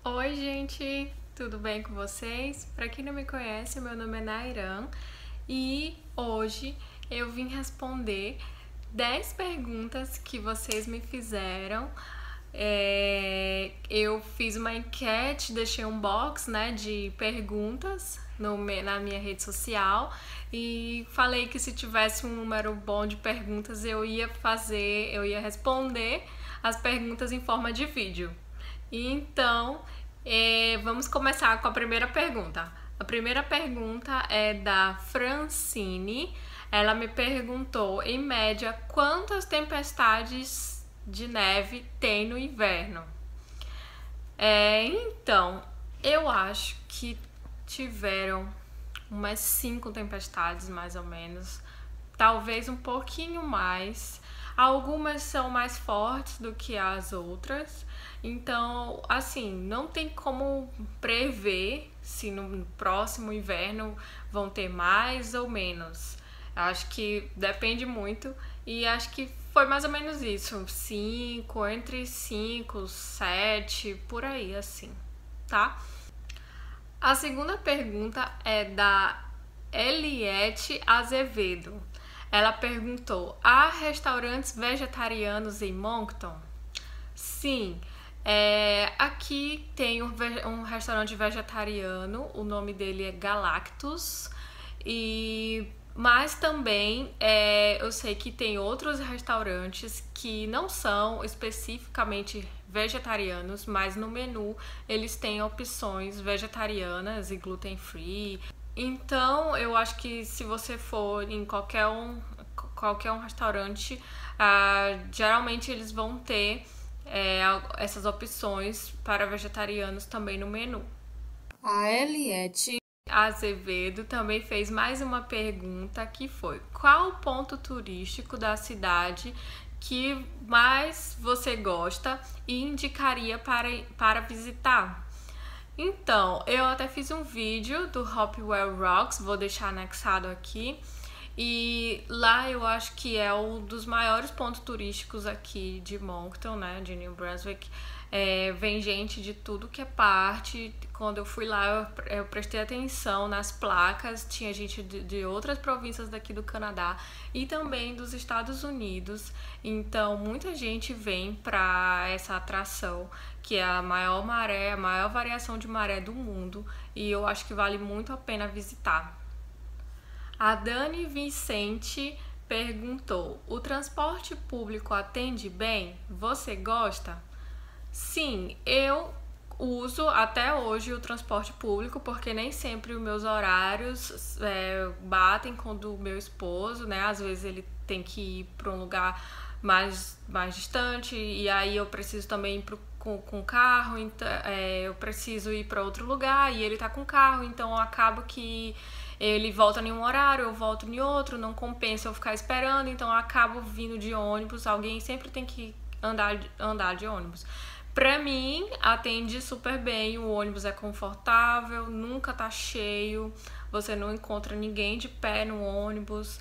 Oi, gente, tudo bem com vocês? Para quem não me conhece, meu nome é Nairan e hoje eu vim responder 10 perguntas que vocês me fizeram. Eu fiz uma enquete, deixei um box, de perguntas na minha rede social e falei que se tivesse um número bom de perguntas eu ia responder as perguntas em forma de vídeo. Então, vamos começar com a primeira pergunta. A primeira pergunta é da Francine. Ela me perguntou, em média, quantas tempestades de neve tem no inverno? Então, eu acho que tiveram umas 5 tempestades, mais ou menos. Talvez um pouquinho mais. Algumas são mais fortes do que as outras. Então, assim, não tem como prever se no próximo inverno vão ter mais ou menos. Acho que depende muito e acho que foi mais ou menos isso, 5, entre 5, 7, por aí assim, tá? A segunda pergunta é da Eliette Azevedo. Ela perguntou: há restaurantes vegetarianos em Moncton? Sim, aqui tem um restaurante vegetariano, o nome dele é Galactus, mas também eu sei que tem outros restaurantes que não são especificamente vegetarianos, mas no menu eles têm opções vegetarianas e gluten free. Então eu acho que se você for em qualquer um restaurante, geralmente eles vão ter essas opções para vegetarianos também no menu. A Eliette Azevedo também fez mais uma pergunta que foi: qual o ponto turístico da cidade que mais você gosta e indicaria para visitar? Então, eu até fiz um vídeo do Hopwell Rocks, vou deixar anexado aqui. E lá eu acho que é um dos maiores pontos turísticos aqui de Moncton, de New Brunswick. Vem gente de tudo que é parte. Quando eu fui lá, eu prestei atenção nas placas. Tinha gente de outras províncias daqui do Canadá e também dos Estados Unidos. Então, muita gente vem para essa atração, que é a maior variação de maré do mundo. E eu acho que vale muito a pena visitar. A Dani Vicente perguntou: o transporte público atende bem? Você gosta? Sim, eu uso até hoje o transporte público, porque nem sempre os meus horários batem com o do meu esposo, Às vezes ele tem que ir para um lugar mais distante e aí eu preciso também ir com carro, então, eu preciso ir para outro lugar e ele tá com carro, então eu acabo que ele volta em um horário, eu volto em outro, não compensa eu ficar esperando, então eu acabo vindo de ônibus. Alguém sempre tem que andar de ônibus. Pra mim, atende super bem, o ônibus é confortável, nunca tá cheio, você não encontra ninguém de pé no ônibus.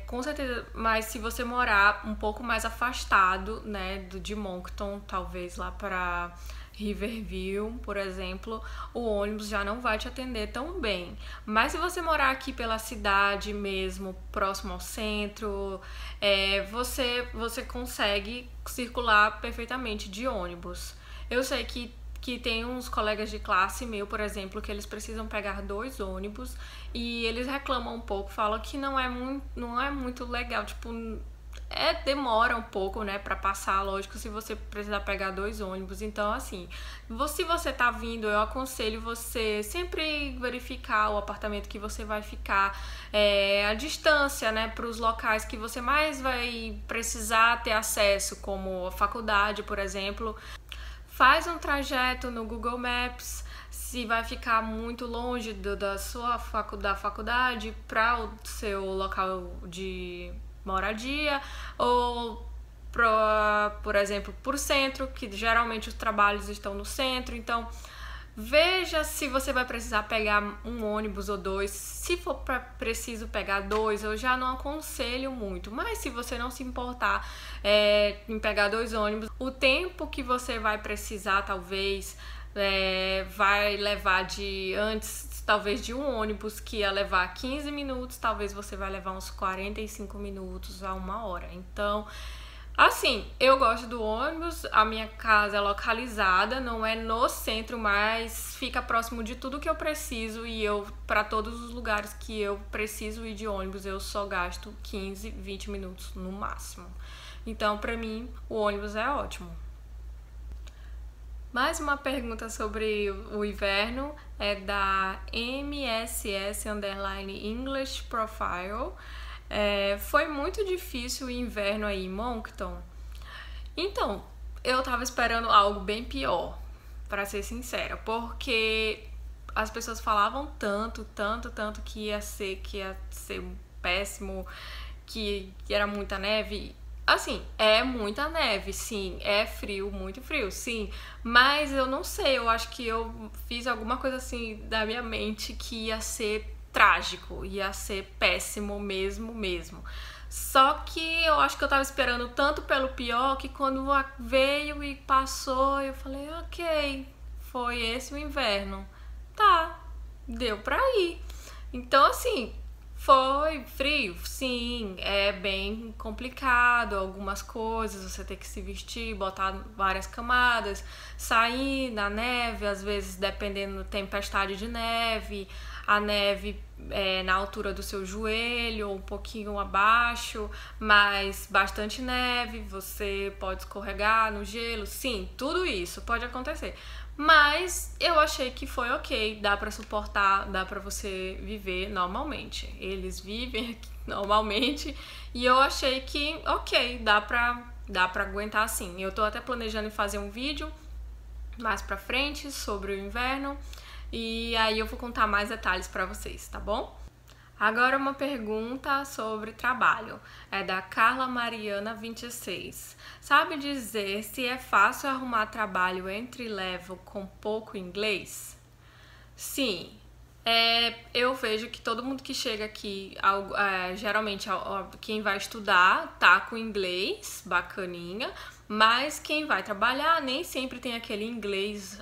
Com certeza, mas se você morar um pouco mais afastado, de Moncton, talvez lá para Riverview, por exemplo, o ônibus já não vai te atender tão bem. Mas se você morar aqui pela cidade mesmo, próximo ao centro, você consegue circular perfeitamente de ônibus. Eu sei que tem uns colegas de classe meu, por exemplo, que eles precisam pegar 2 ônibus e eles reclamam um pouco, falam que não é muito legal, demora um pouco, pra passar, lógico, se você precisar pegar 2 ônibus. Então, assim, se você tá vindo, eu aconselho você sempre verificar o apartamento que você vai ficar, a distância, para os locais que você mais vai precisar ter acesso, como a faculdade, por exemplo. Faz um trajeto no Google Maps, se vai ficar muito longe da faculdade para o seu local de moradia, ou por exemplo, por centro, que geralmente os trabalhos estão no centro. Então veja se você vai precisar pegar um ônibus ou 2. Se for preciso pegar 2, eu já não aconselho muito, mas se você não se importar em pegar 2 ônibus, o tempo que você vai precisar talvez vai levar talvez de um ônibus que ia levar 15 minutos, talvez você vai levar uns 45 minutos a 1 hora. Então, assim, eu gosto do ônibus, a minha casa é localizada, não é no centro, mas fica próximo de tudo que eu preciso e para todos os lugares que eu preciso ir de ônibus, eu só gasto 15, 20 minutos no máximo. Então, pra mim, o ônibus é ótimo. Mais uma pergunta sobre o inverno é da MSS_English Profile. Foi muito difícil o inverno aí em Moncton? Então, eu tava esperando algo bem pior, pra ser sincera, porque as pessoas falavam tanto que ia ser péssimo, que era muita neve. Assim, é muita neve, sim, é frio, muito frio, sim, mas eu não sei, eu acho que eu fiz alguma coisa assim da minha mente que ia ser trágico, ia ser péssimo mesmo. Só que eu acho que eu tava esperando tanto pelo pior que quando veio e passou, eu falei, ok, foi esse o inverno. Tá, deu pra ir. Então, assim, foi frio? Sim, é bem complicado algumas coisas, você tem que se vestir, botar várias camadas, sair na neve, às vezes dependendo da tempestade de neve, a neve na altura do seu joelho ou um pouquinho abaixo, mas bastante neve, você pode escorregar no gelo, sim, tudo isso pode acontecer. Mas eu achei que foi ok, dá pra suportar, dá pra você viver normalmente. Eles vivem aqui normalmente e eu achei que ok, dá pra aguentar assim. Eu tô até planejando em fazer um vídeo mais pra frente sobre o inverno e aí eu vou contar mais detalhes pra vocês, tá bom? Agora uma pergunta sobre trabalho, é da Carla Mariana 26. Sabe dizer se é fácil arrumar trabalho entry level com pouco inglês? Sim, eu vejo que todo mundo que chega aqui, geralmente quem vai estudar tá com inglês bacaninha, mas quem vai trabalhar nem sempre tem aquele inglês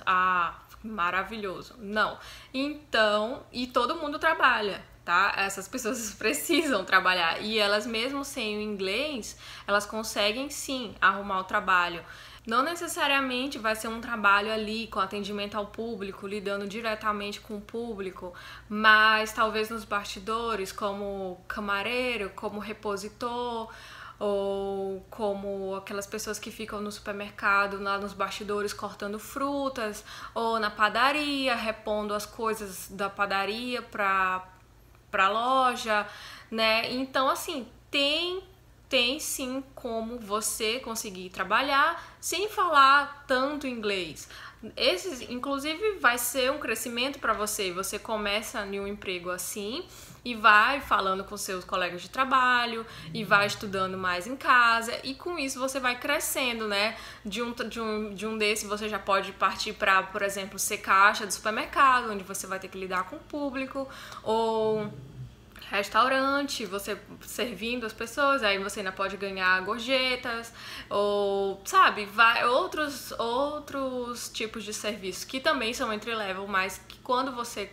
maravilhoso, não. Então, e todo mundo trabalha. Tá? Essas pessoas precisam trabalhar e elas mesmo sem o inglês, elas conseguem sim arrumar o trabalho. Não necessariamente vai ser um trabalho ali com atendimento ao público, lidando diretamente com o público, mas talvez nos bastidores, como camareiro, como repositor, ou como aquelas pessoas que ficam no supermercado, lá nos bastidores cortando frutas, ou na padaria, repondo as coisas da padaria pra loja, né? Então, assim, tem sim como você conseguir trabalhar sem falar tanto inglês. Inclusive, vai ser um crescimento para você. Você começa em um emprego assim e vai falando com seus colegas de trabalho e vai estudando mais em casa e com isso você vai crescendo, né? De um desse você já pode partir para, por exemplo, ser caixa do supermercado, onde você vai ter que lidar com o público, ou restaurante, você servindo as pessoas, aí você ainda pode ganhar gorjetas, ou, sabe, outros tipos de serviços que também são entry level, mas que quando você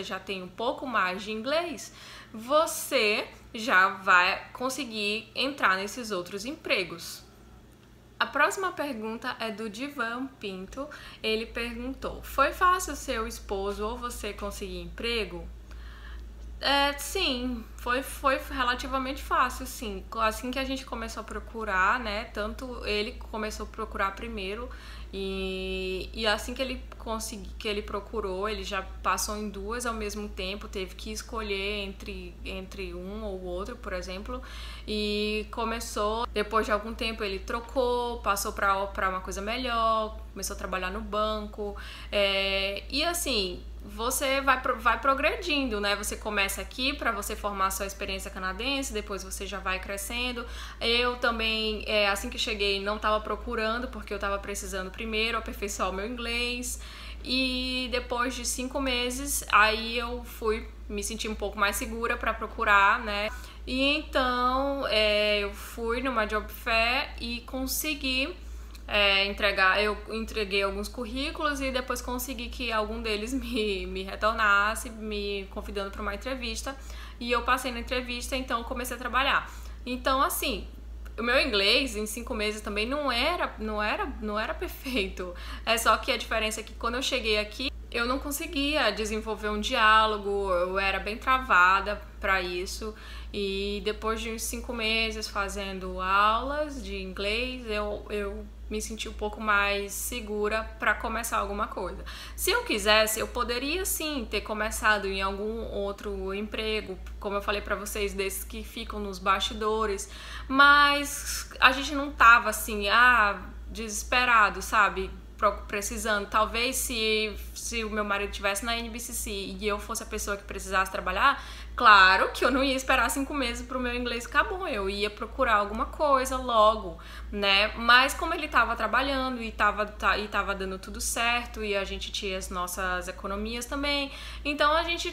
já tem um pouco mais de inglês, você já vai conseguir entrar nesses outros empregos. A próxima pergunta é do Divan Pinto. Ele perguntou: foi fácil seu esposo ou você conseguir emprego? Sim, foi relativamente fácil, sim. Assim que a gente começou a procurar, né? Tanto ele começou a procurar primeiro e assim que ele procurou, ele já passou em duas ao mesmo tempo, teve que escolher entre um ou outro, por exemplo, e começou, depois de algum tempo ele trocou, passou para uma coisa melhor, começou a trabalhar no banco, e assim, você vai progredindo, né? Você começa aqui para você formar sua experiência canadense, depois você já vai crescendo. Eu também, assim que cheguei, não estava procurando, porque eu estava precisando primeiro aperfeiçoar o meu inglês. E depois de 5 meses, aí eu fui me sentir um pouco mais segura para procurar, né? E então eu fui numa job fair e consegui eu entreguei alguns currículos e depois consegui que algum deles me retornasse, me convidando para uma entrevista, e eu passei na entrevista, então comecei a trabalhar. Então, assim, o meu inglês em 5 meses também não era perfeito. É só que a diferença é que quando eu cheguei aqui, eu não conseguia desenvolver um diálogo, eu era bem travada para isso. E depois de uns 5 meses fazendo aulas de inglês, eu me senti um pouco mais segura para começar alguma coisa. Se eu quisesse, eu poderia sim ter começado em algum outro emprego, como eu falei para vocês, desses que ficam nos bastidores, mas a gente não tava assim, desesperado, sabe? Precisando. Talvez se o meu marido estivesse na NBCC e eu fosse a pessoa que precisasse trabalhar, claro que eu não ia esperar 5 meses pro meu inglês ficar bom, eu ia procurar alguma coisa logo, né? Mas como ele tava trabalhando e tava dando tudo certo, e a gente tinha as nossas economias também, então a gente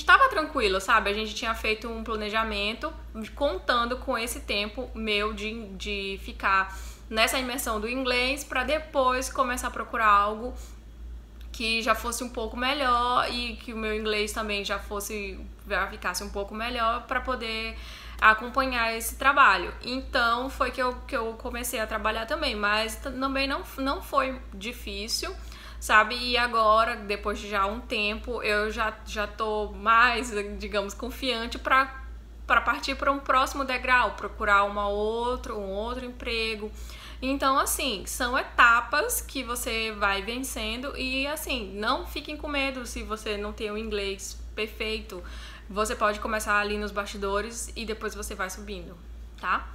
tava tranquilo, sabe? A gente tinha feito um planejamento contando com esse tempo meu de ficar nessa imersão do inglês para depois começar a procurar algo que já fosse um pouco melhor e que o meu inglês também já ficasse um pouco melhor para poder acompanhar esse trabalho. Então foi que eu comecei a trabalhar também, mas também não foi difícil, sabe? E agora, depois de já um tempo, eu já tô mais, digamos, confiante para partir para um próximo degrau, procurar um outro emprego. Então, assim, são etapas que você vai vencendo e, assim, não fiquem com medo se você não tem o inglês perfeito. Você pode começar ali nos bastidores e depois você vai subindo, tá?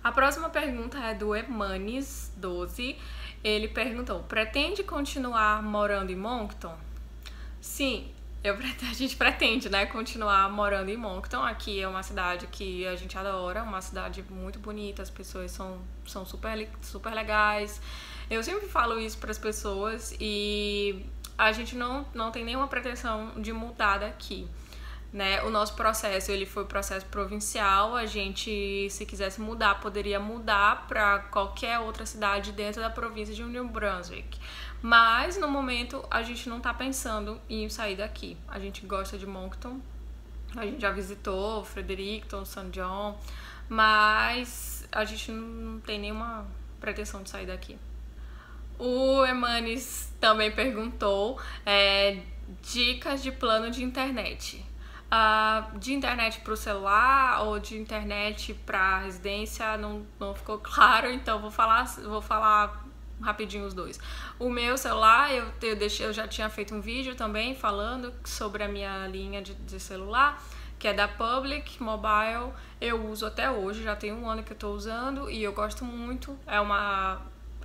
A próxima pergunta é do Emanes12. Ele perguntou: pretende continuar morando em Moncton? Sim, a gente pretende, né, continuar morando em Moncton. Aqui é uma cidade que a gente adora, uma cidade muito bonita, as pessoas são super legais. Eu sempre falo isso para as pessoas e a gente não tem nenhuma pretensão de mudar daqui, né? O nosso processo, ele foi processo provincial. A gente, se quisesse mudar, poderia mudar para qualquer outra cidade dentro da província de New Brunswick. Mas, no momento, a gente não tá pensando em sair daqui. A gente gosta de Moncton, a gente já visitou Fredericton, St. John, mas a gente não tem nenhuma pretensão de sair daqui. O Emanes também perguntou dicas de plano de internet. De internet para o celular ou de internet para residência não ficou claro, então vou falar rapidinho os dois. O meu celular, eu já tinha feito um vídeo também falando sobre a minha linha de celular, que é da Public Mobile. Eu uso até hoje, já tem 1 ano que eu tô usando e eu gosto muito.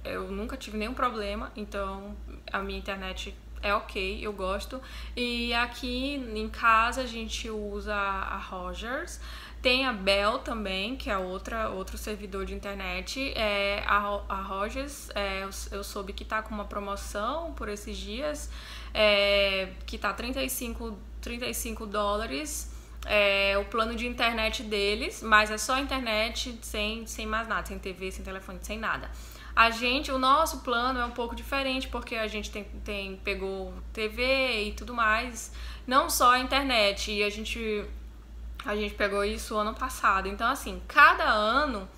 Eu nunca tive nenhum problema, então a minha internet é ok, eu gosto. E aqui em casa a gente usa a Rogers. Tem a Bell também, que é outro servidor de internet. A Rogers, eu soube que tá com uma promoção por esses dias, que tá $35. O plano de internet deles, mas é só internet sem mais nada, sem TV, sem telefone, sem nada. O nosso plano é um pouco diferente, porque a gente pegou TV e tudo mais, não só a internet, e a gente pegou isso ano passado. Então, assim, cada ano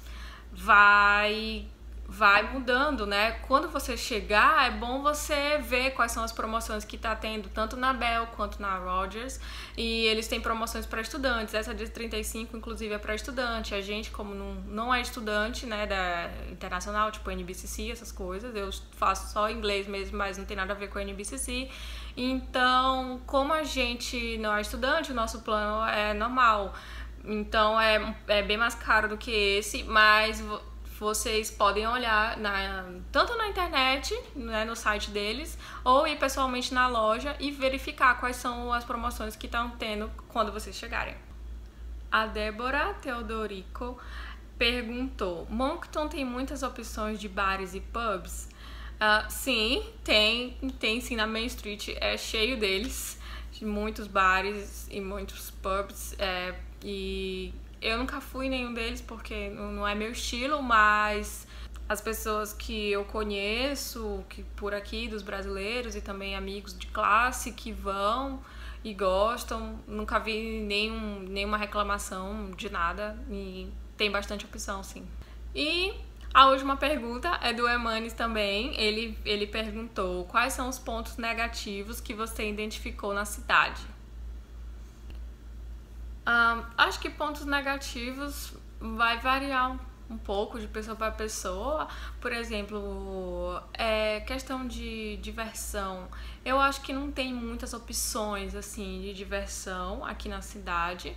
vai mudando, né? Quando você chegar, é bom você ver quais são as promoções que tá tendo, tanto na Bell quanto na Rogers. E eles têm promoções para estudantes. Essa de 35, inclusive, é para estudante. A gente, como não é estudante, né, da internacional, tipo NBCC, essas coisas, eu faço só inglês mesmo, mas não tem nada a ver com a NBCC. Então, como a gente não é estudante, o nosso plano é normal. Então, é bem mais caro do que esse, mas vocês podem olhar tanto na internet, né, no site deles, ou ir pessoalmente na loja e verificar quais são as promoções que estão tendo quando vocês chegarem. A Débora Teodorico perguntou: Moncton tem muitas opções de bares e pubs? Sim, tem sim, na Main Street é cheio deles, muitos bares e muitos pubs, e eu nunca fui em nenhum deles porque não é meu estilo, mas as pessoas que eu conheço, que por aqui, dos brasileiros e também amigos de classe que vão e gostam. Nunca vi nenhuma reclamação de nada e tem bastante opção, sim. E a última pergunta é do Emanes também. Ele perguntou: quais são os pontos negativos que você identificou na cidade? Acho que pontos negativos vai variar um pouco de pessoa para pessoa. Por exemplo, questão de diversão. Eu acho que não tem muitas opções assim de diversão aqui na cidade.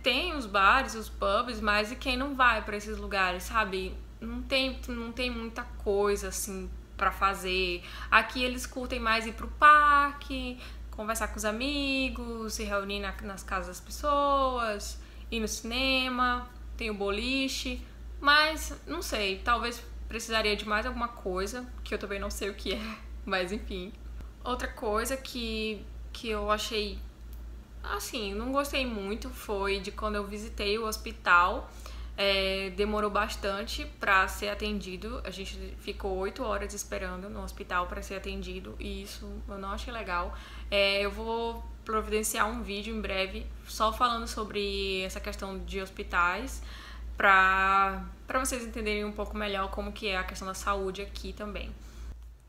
Tem os bares, os pubs, mas e quem não vai para esses lugares, sabe? Não tem muita coisa assim para fazer. Aqui eles curtem mais ir pro parque, conversar com os amigos, se reunir nas casas das pessoas, ir no cinema, tem o boliche, mas não sei, talvez precisaria de mais alguma coisa, que eu também não sei o que é, mas enfim. Outra coisa que eu achei, assim, não gostei muito foi de quando eu visitei o hospital. Demorou bastante para ser atendido. A gente ficou 8 horas esperando no hospital para ser atendido e isso eu não achei legal. Eu vou providenciar um vídeo em breve só falando sobre essa questão de hospitais para vocês entenderem um pouco melhor como que é a questão da saúde aqui também.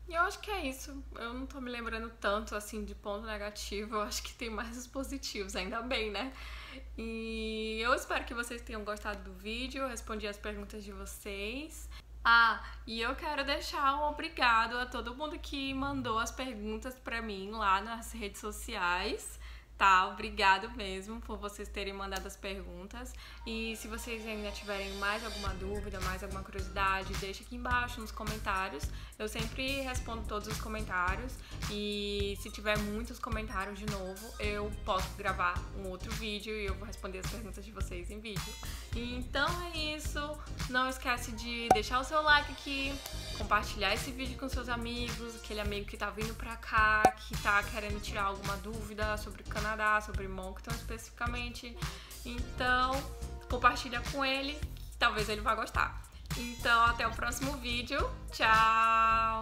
E eu acho que é isso. Eu não tô me lembrando tanto assim de ponto negativo. Eu acho que tem mais os positivos, ainda bem, né? E eu espero que vocês tenham gostado do vídeo. Eu respondi as perguntas de vocês. E eu quero deixar um obrigado a todo mundo que mandou as perguntas pra mim lá nas redes sociais. Tá? Obrigado mesmo por vocês terem mandado as perguntas. E se vocês ainda tiverem mais alguma dúvida, mais alguma curiosidade, deixa aqui embaixo nos comentários. Eu sempre respondo todos os comentários. E se tiver muitos comentários de novo, eu posso gravar um outro vídeo e eu vou responder as perguntas de vocês em vídeo. Então é isso. Não esquece de deixar o seu like aqui, compartilhar esse vídeo com seus amigos, aquele amigo que tá vindo pra cá, que tá querendo tirar alguma dúvida sobre o Canadá, sobre Moncton especificamente. Então, compartilha com ele, que talvez ele vá gostar. Então, até o próximo vídeo. Tchau!